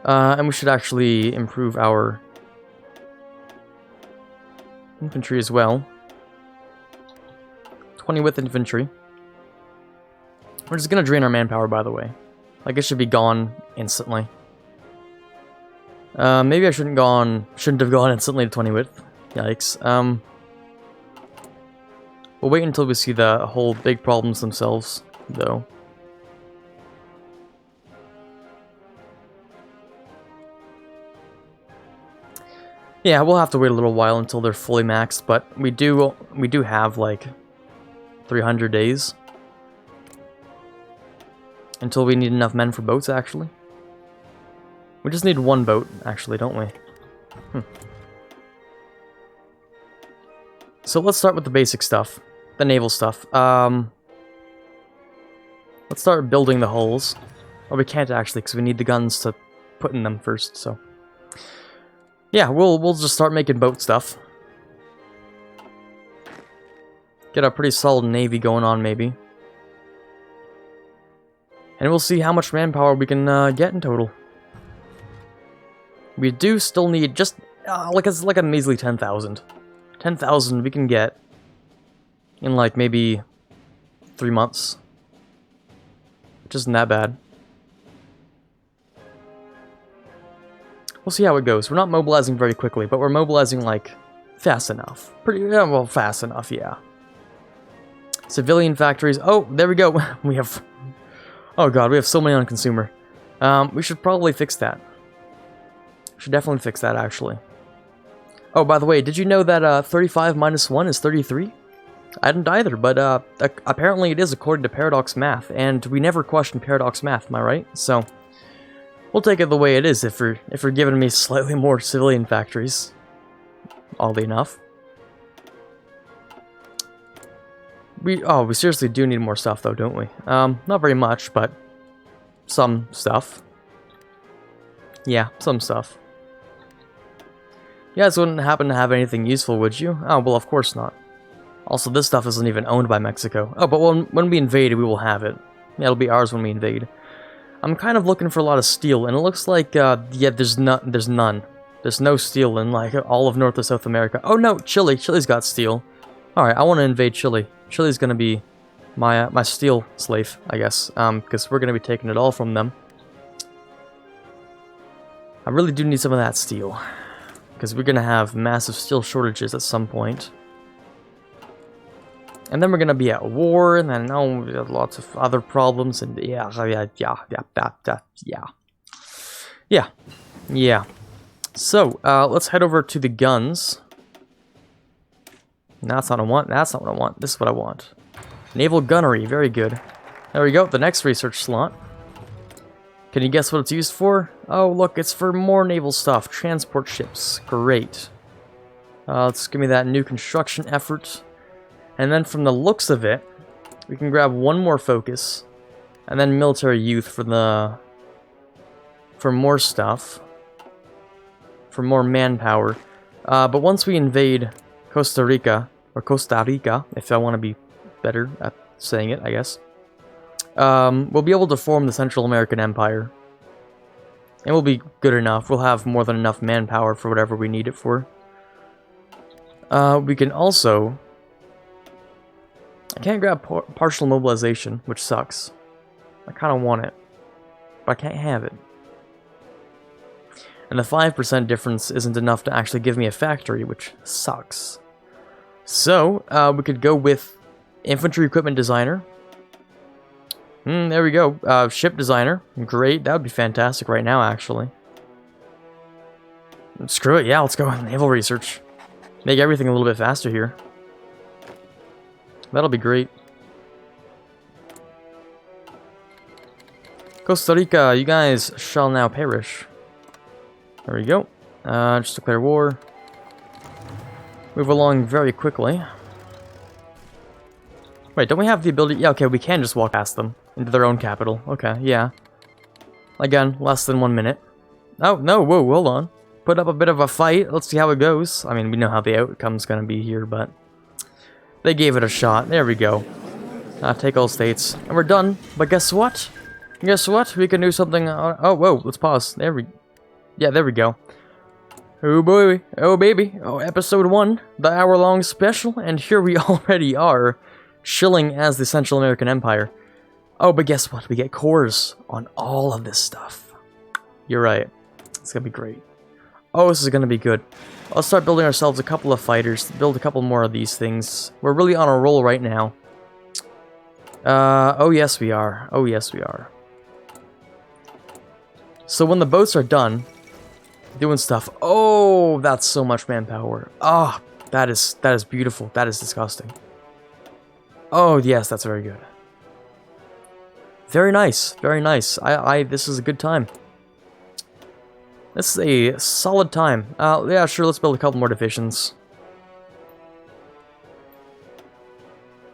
And we should actually improve our infantry as well. 20 with infantry. We're just gonna drain our manpower, by the way. Like, it should be gone instantly. Maybe I shouldn't have gone instantly to 20 width. Yikes. We'll wait until we see the whole big problems themselves, though. Yeah, we'll have to wait a little while until they're fully maxed, but we do have like 300 days until we need enough men for boats, actually. We just need one boat, actually, don't we? So let's start with the basic stuff. The naval stuff. Let's start building the hulls. Well, we can't actually, because we need the guns to put in them first, so... Yeah, we'll just start making boat stuff. Get a pretty solid navy going on, maybe. And we'll see how much manpower we can get in total. We do still need just like a measly 10,000. 10,000 we can get in like maybe 3 months, which isn't that bad. We'll see how it goes. We're not mobilizing very quickly, but we're mobilizing like fast enough. Pretty well, fast enough, yeah. Civilian factories. Oh, there we go. We have. Oh god, we have so many on consumer. We should probably fix that. Should definitely fix that, actually. Oh, by the way, did you know that 35 minus 1 is 33? I didn't either, but apparently it is according to Paradox Math, and we never question Paradox Math, am I right? So, we'll take it the way it is if you're giving me slightly more civilian factories. Oddly enough. We seriously do need more stuff, though, don't we? Not very much, but some stuff. Yeah, some stuff. You guys wouldn't happen to have anything useful, would you? Oh, well, of course not. Also, this stuff isn't even owned by Mexico. Oh, but when we invade, we will have it. Yeah, it'll be ours when we invade. I'm kind of looking for a lot of steel, and it looks like, yeah, there's none. There's no steel in, like, all of North or South America. Oh, no, Chile. Chile's got steel. Alright, I want to invade Chile. Chile's gonna be my steel slave, I guess, because we're gonna be taking it all from them. I really do need some of that steel, because we're gonna have massive steel shortages at some point. And then we're gonna be at war, and then we have lots of other problems, and yeah. So let's head over to the guns. No, that's not what I want. That's not what I want. This is what I want. Naval gunnery, very good. There we go. The next research slot. Can you guess what it's used for? Oh, look, it's for more naval stuff. Transport ships. Great. Let's give me that new construction effort. And then from the looks of it, we can grab one more focus. And then military youth for more stuff. For more manpower. But once we invade Costa Rica, if I want to be better at saying it, I guess. We'll be able to form the Central American Empire. And we'll be good enough. We'll have more than enough manpower for whatever we need it for. We can also... I can't grab partial mobilization, which sucks. I kind of want it. But I can't have it. And the 5% difference isn't enough to actually give me a factory, which sucks. So, we could go with infantry equipment designer. There we go. Ship designer. Great. That would be fantastic right now, actually. Screw it. Yeah, let's go with naval research. Make everything a little bit faster here. That'll be great. Costa Rica, you guys shall now perish. There we go. Just declare war. Move along very quickly. Wait, don't we have the ability? Yeah, okay, we can just walk past them into their own capital. Okay, yeah. Again, less than 1 minute. Oh, no, whoa, hold on. Put up a bit of a fight. Let's see how it goes. I mean, we know how the outcome's gonna be here, but... they gave it a shot. There we go. Take all states. And we're done. But guess what? Guess what? We can do something... oh, whoa, let's pause. There we... yeah, there we go. Oh boy, oh baby, oh episode 1, the hour-long special, and here we already are, chilling as the Central American Empire. Oh, but guess what? We get cores on all of this stuff. You're right. It's gonna be great. Oh, this is gonna be good. Let's start building ourselves a couple of fighters, build a couple more of these things. We're really on a roll right now. Oh yes we are. Oh yes we are. So when the boats are done, Doing stuff. Oh, that's so much manpower. Ah, oh, that is beautiful. That is disgusting. Oh, yes, that's very good. Very nice. Very nice. This is a good time. This is a solid time. Yeah, sure, let's build a couple more divisions.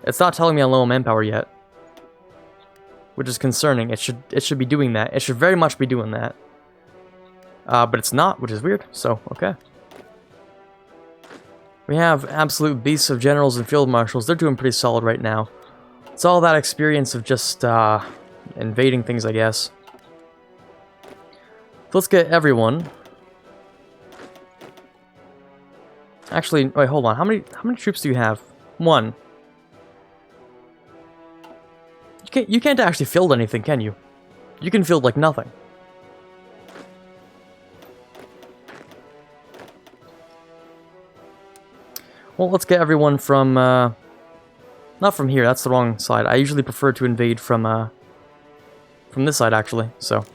It's not telling me I'm low on manpower yet, which is concerning. It should be doing that. It should very much be doing that. But it's not, which is weird, so, okay. We have absolute beasts of generals and field marshals. They're doing pretty solid right now. It's all that experience of just, invading things, I guess. So let's get everyone. Actually, wait, hold on. How many troops do you have? 1. You can't actually field anything, can you? You can field like nothing. Well, let's get everyone from, not from here, that's the wrong side. I usually prefer to invade from this side, actually, so.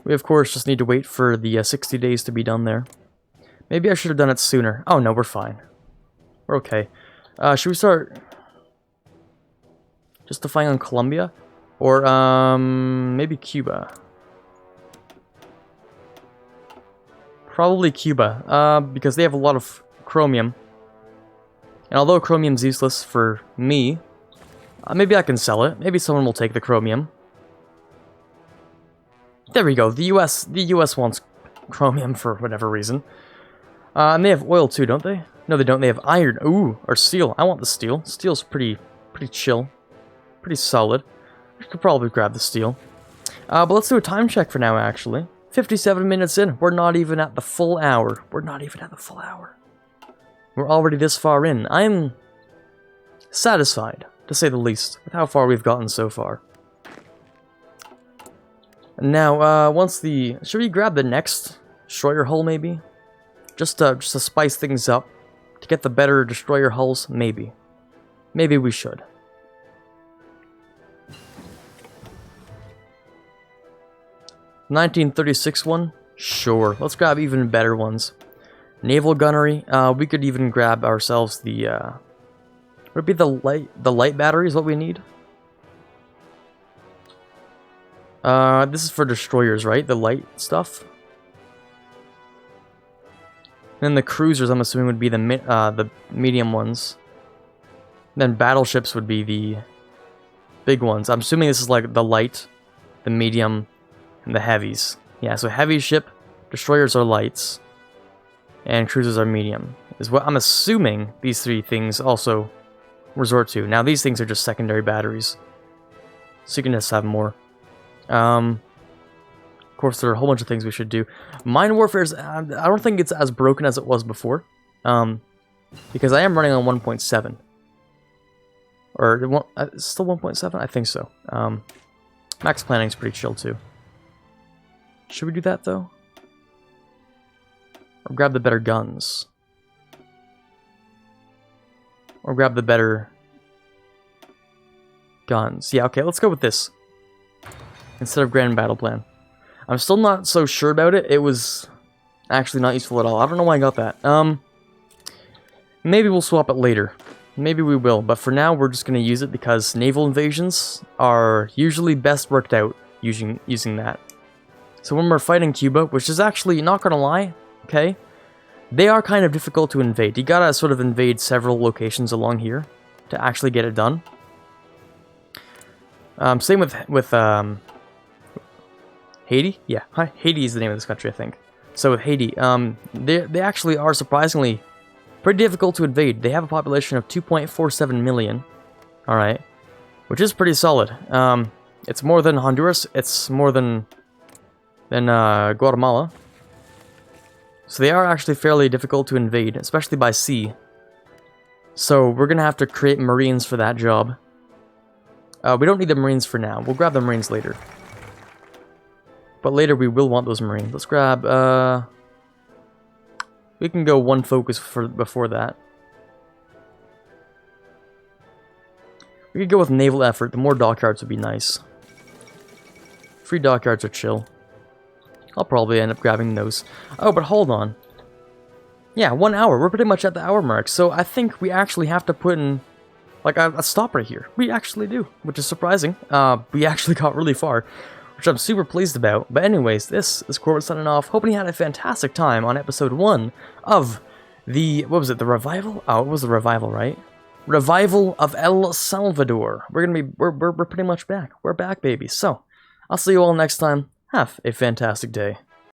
We, of course, just need to wait for the 60 days to be done there. Maybe I should have done it sooner. Oh, no, we're fine. We're okay. Should we start justifying on Colombia? Or, maybe Cuba? Probably Cuba, because they have a lot of chromium. And although chromium's useless for me, maybe I can sell it. Maybe someone will take the chromium. There we go. The US wants chromium for whatever reason. And they have oil too, don't they? No, they don't. They have iron. Ooh, or steel. I want the steel. Steel's pretty chill. Pretty solid. I could probably grab the steel. But let's do a time check for now, actually. 57 minutes in. We're not even at the full hour. We're not even at the full hour. We're already this far in. I'm satisfied, to say the least, with how far we've gotten so far. Now, once the... Should we grab the next destroyer hull, maybe? Just to spice things up. To get the better destroyer hulls? Maybe. Maybe we should. $1936 one? Sure. Let's grab even better ones. Naval gunnery. We could even grab ourselves the, would it be the light battery is what we need? This is for destroyers, right? The light stuff? Then the cruisers, I'm assuming, would be the medium ones. Then battleships would be the big ones. I'm assuming this is like the light, the medium, and the heavies. Yeah, so heavy ship, destroyers are lights, and cruisers are medium. Is what I'm assuming these three things also resort to. Now, these things are just secondary batteries, so you can just have more. Of course, there are a whole bunch of things we should do. Mine warfare is, I don't think it's as broken as it was before, because I am running on 1.7. Or, still 1.7? I think so. Max planning is pretty chill, too. Should we do that, though? Or grab the better guns? Or grab the better guns? Yeah, okay, let's go with this. Instead of grand battle plan. I'm still not so sure about it. It was actually not useful at all. I don't know why I got that. Maybe we'll swap it later. Maybe we will, but for now we're just going to use it because naval invasions are usually best worked out using that. So when we're fighting Cuba, which is actually, not going to lie, okay, they are kind of difficult to invade. You gotta sort of invade several locations along here to actually get it done. Same with Haiti? Yeah, Haiti is the name of this country, I think. So with Haiti, they actually are surprisingly pretty difficult to invade. They have a population of 2.47 million. Alright. Which is pretty solid. It's more than Honduras. It's more than Guatemala. So they are actually fairly difficult to invade, especially by sea. So we're going to have to create Marines for that job. We don't need the Marines for now. We'll grab the Marines later. But later we will want those Marines. Let's grab, we can go one focus before that. We could go with naval effort. The more dockyards would be nice. 3 dockyards are chill. I'll probably end up grabbing those. Oh, but hold on. Yeah, 1 hour. We're pretty much at the hour mark. So I think we actually have to put in, like, a stop right here. We actually do, which is surprising. We actually got really far, which I'm super pleased about. But anyways, this is Quarbit signing off. Hoping you had a fantastic time on episode 1 of the, what was it, the revival? Oh, it was the revival, right? Revival of El Salvador. We're pretty much back. We're back, baby. So, I'll see you all next time. Have a fantastic day.